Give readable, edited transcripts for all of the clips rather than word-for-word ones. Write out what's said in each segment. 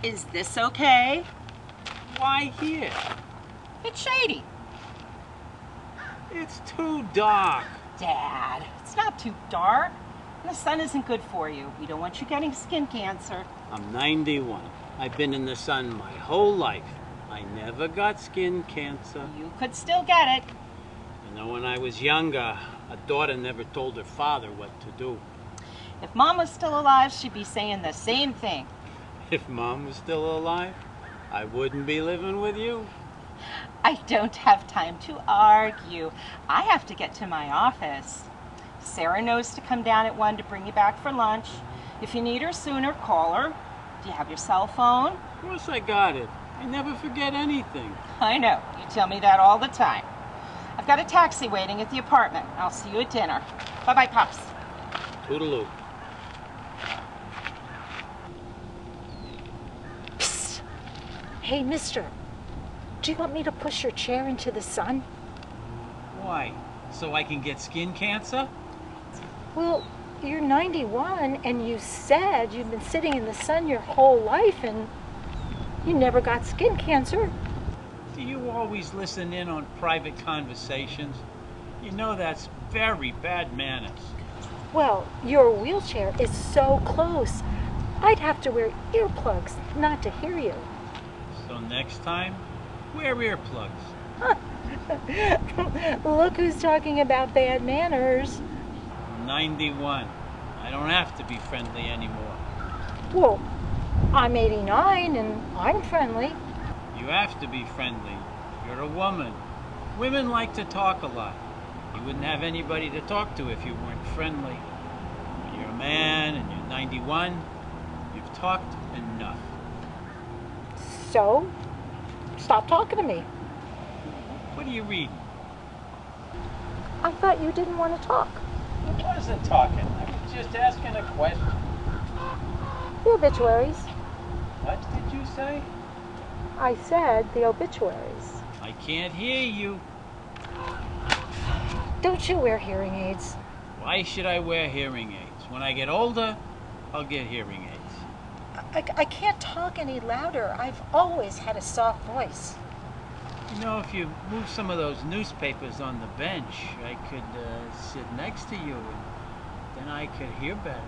Is this okay? Why here? It's shady. It's too dark. Dad, it's not too dark. And the sun isn't good for you. We don't want you getting skin cancer. I'm 91. I've been in the sun my whole life. I never got skin cancer. You could still get it. You know, when I was younger, a daughter never told her father what to do. If Mom was still alive, she'd be saying the same thing. If Mom was still alive, I wouldn't be living with you. I don't have time to argue. I have to get to my office. Sarah knows to come down at 1 to bring you back for lunch. If you need her sooner, call her. Do you have your cell phone? Of course I got it. I never forget anything. I know. You tell me that all the time. I've got a taxi waiting at the apartment. I'll see you at dinner. Bye-bye, Pops. Toodaloo. Psst. Hey, mister. Do you want me to push your chair into the sun? Why? So I can get skin cancer? Well, you're 91 and you said you've been sitting in the sun your whole life and you never got skin cancer. Do you always listen in on private conversations? You know that's very bad manners. Well, your wheelchair is so close. I'd have to wear earplugs not to hear you. So next time, wear earplugs. Look who's talking about bad manners. I'm 91. I don't have to be friendly anymore. Well, I'm 89 and I'm friendly. You have to be friendly. You're a woman. Women like to talk a lot. You wouldn't have anybody to talk to if you weren't friendly. When you're a man and you're 91, you've talked enough. So, stop talking to me. What are you reading? I thought you didn't want to talk. I wasn't talking. I was just asking a question. The obituaries. What did you say? I said the obituaries. I can't hear you. Don't you wear hearing aids? Why should I wear hearing aids? When I get older, I'll get hearing aids. I can't talk any louder. I've always had a soft voice. You know, if you move some of those newspapers on the bench, I could sit next to you and then I could hear better.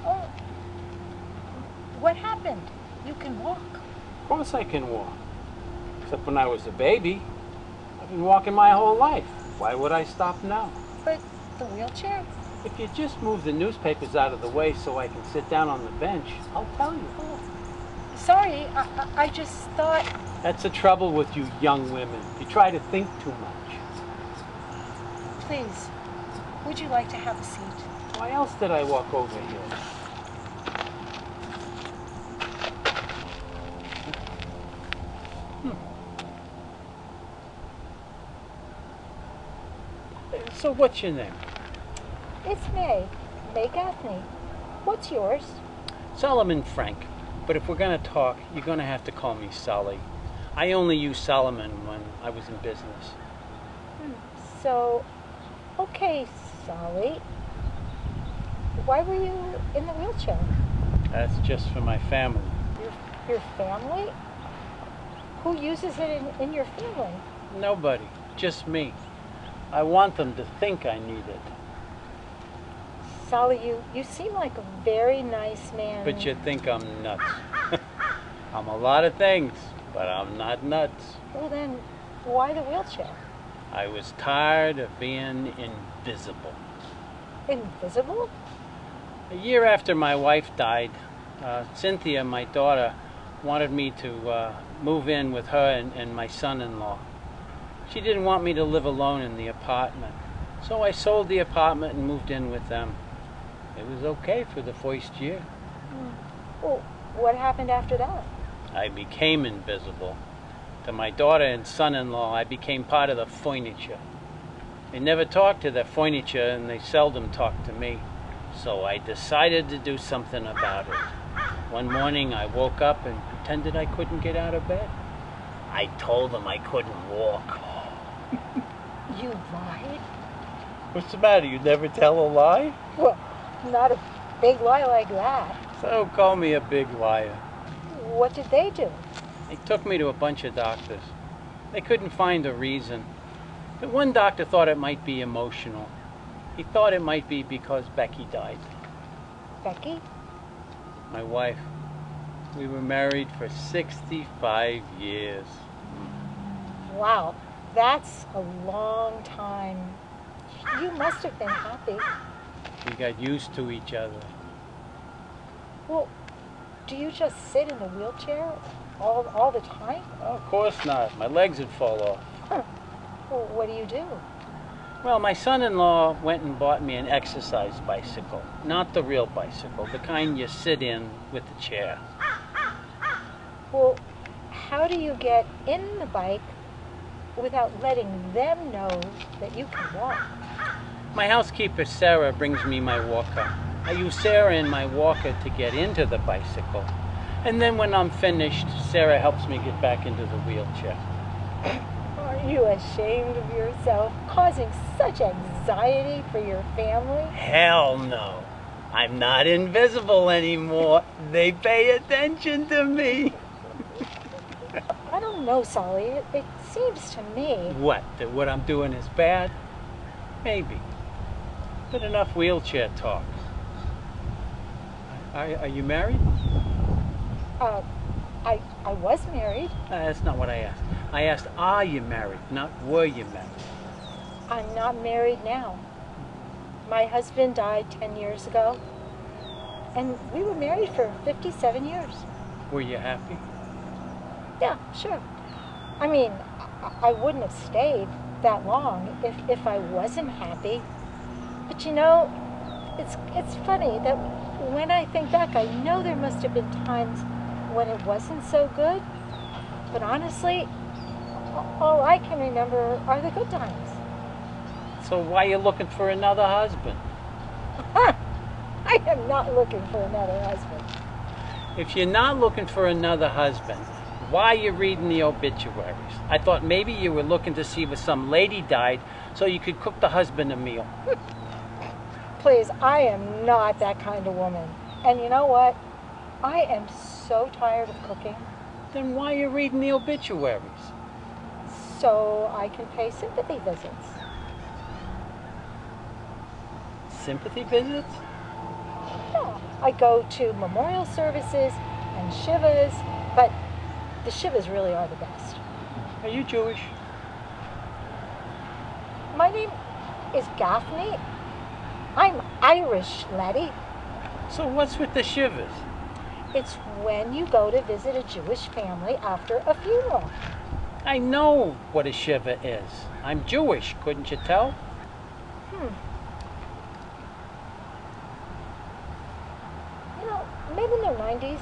Oh, what happened? You can walk. Of course I can walk. Except when I was a baby. I've been walking my whole life. Why would I stop now? But the wheelchair? If you just move the newspapers out of the way so I can sit down on the bench, I'll tell you. Oh, sorry, I just thought... That's the trouble with you young women. You try to think too much. Please, would you like to have a seat? Why else did I walk over here? So what's your name? It's May Gaffney. What's yours? Solomon Frank. But if we're going to talk, you're going to have to call me Solly. I only used Solomon when I was in business. So, okay, Solly. Why were you in the wheelchair? That's just for my family. Your family? Who uses it in your family? Nobody. Just me. I want them to think I need it. Solly, you seem like a very nice man. But you think I'm nuts. I'm a lot of things, but I'm not nuts. Well then, why the wheelchair? I was tired of being invisible. Invisible? A year after my wife died, Cynthia, my daughter, wanted me to move in with her and my son-in-law. She didn't want me to live alone in the apartment. So I sold the apartment and moved in with them. It was okay for the first year. Well, what happened after that? I became invisible. To my daughter and son-in-law, I became part of the furniture. They never talked to the furniture and they seldom talked to me. So I decided to do something about it. One morning I woke up and pretended I couldn't get out of bed. I told them I couldn't walk. You lied? What's the matter? You never tell a lie? Well, not big lie like that. So call me a big liar. What did they do? They took me to a bunch of doctors. They couldn't find a reason. But one doctor thought it might be emotional. He thought it might be because Becky died. Becky? My wife. We were married for 65 years. Wow, that's a long time. You must have been happy. We got used to each other. Well, do you just sit in the wheelchair all the time? Of course not. My legs would fall off. Huh. Well, what do you do? Well, my son-in-law went and bought me an exercise bicycle. Not the real bicycle, the kind you sit in with the chair. Well, how do you get in the bike without letting them know that you can walk? My housekeeper, Sarah, brings me my walker. I use Sarah in my walker to get into the bicycle. And then when I'm finished, Sarah helps me get back into the wheelchair. Are you ashamed of yourself, causing such anxiety for your family? Hell no. I'm not invisible anymore. They pay attention to me. I don't know, Solly. It seems to me... What? That what I'm doing is bad? Maybe. But enough wheelchair talk. Are you married? I was married. That's not what I asked. I asked, are you married, not were you married? I'm not married now. My husband died 10 years ago, and we were married for 57 years. Were you happy? Yeah, sure. I mean, I wouldn't have stayed that long if I wasn't happy. But you know, it's funny that when I think back, I know there must have been times when it wasn't so good. But honestly, all I can remember are the good times. So why are you looking for another husband? I am not looking for another husband. If you're not looking for another husband, why are you reading the obituaries? I thought maybe you were looking to see if some lady died so you could cook the husband a meal. Please, I am not that kind of woman. And you know what? I am so tired of cooking. Then why are you reading the obituaries? So I can pay sympathy visits. Sympathy visits? Yeah, I go to memorial services and shivas, but the shivas really are the best. Are you Jewish? My name is Gaffney. I'm Irish, laddie. So what's with the shivers? It's when you go to visit a Jewish family after a funeral. I know what a shiva is. I'm Jewish, couldn't you tell? You know, maybe in their 90s,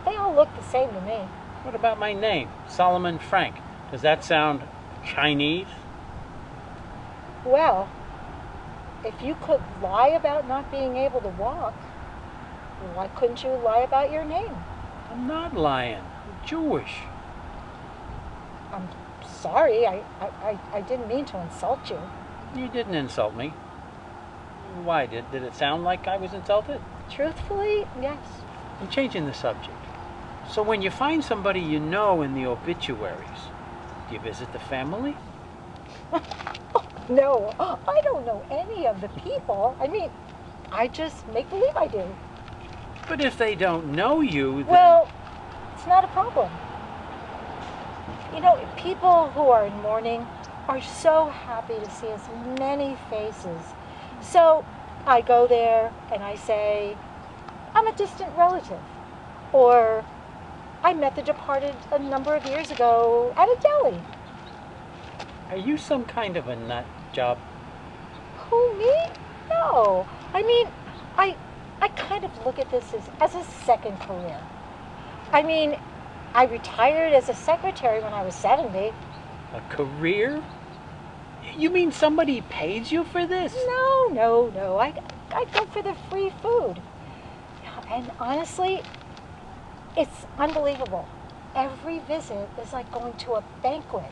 they all look the same to me. What about my name, Solomon Frank? Does that sound Chinese? Well, if you could lie about not being able to walk, why couldn't you lie about your name? I'm not lying. I'm Jewish. I'm sorry, I didn't mean to insult you. You didn't insult me. Why? Did it sound like I was insulted? Truthfully, yes. I'm changing the subject. So when you find somebody you know in the obituaries, do you visit the family? No, I don't know any of the people. I mean, I just make believe I do. But if they don't know you, then... Well, it's not a problem. You know, people who are in mourning are so happy to see as many faces. So I go there and I say, I'm a distant relative. Or I met the departed a number of years ago at a deli. Are you some kind of a nut job? Who, me? No. I mean, I kind of look at this as a second career. I mean, I retired as a secretary when I was 70. A career? You mean somebody pays you for this? No. I go for the free food. And honestly, it's unbelievable. Every visit is like going to a banquet.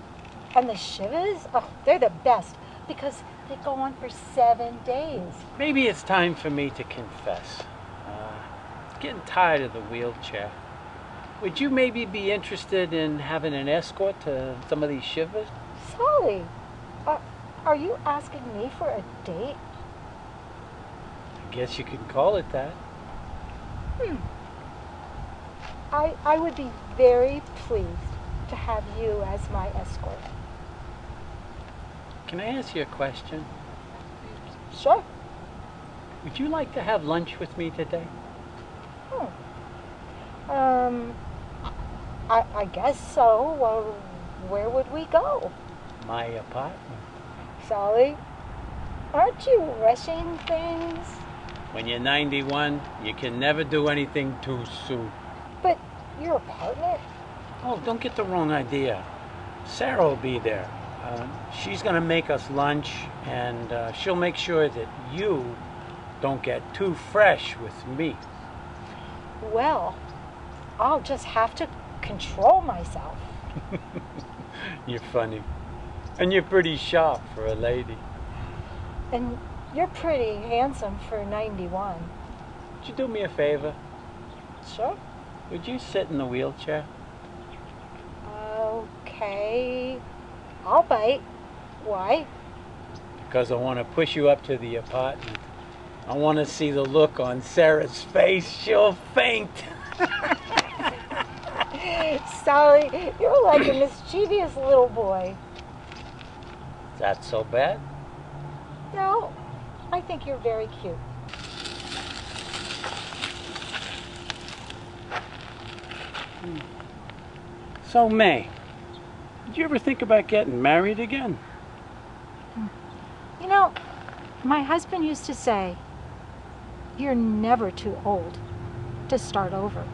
And the shivas, oh, they're the best because they go on for 7 days. Maybe it's time for me to confess. getting tired of the wheelchair. Would you maybe be interested in having an escort to some of these shivers? Sally, are you asking me for a date? I guess you could call it that. I would be very pleased to have you as my escort. Can I ask you a question? Sure. Would you like to have lunch with me today? I guess so. Well, where would we go? My apartment. Sally, aren't you rushing things? When you're 91, you can never do anything too soon. But your apartment? Oh, don't get the wrong idea. Sarah will be there. She's going to make us lunch, and she'll make sure that you don't get too fresh with me. Well, I'll just have to control myself. You're funny. And you're pretty sharp for a lady. And you're pretty handsome for 91. Would you do me a favor? Sure. Would you sit in the wheelchair? Okay. I'll bite. Why? Because I want to push you up to the apartment. I want to see the look on Sarah's face. She'll faint. Sally, you're like a mischievous little boy. Is that so bad? No, I think you're very cute. So, May, did you ever think about getting married again? You know, my husband used to say, you're never too old to start over.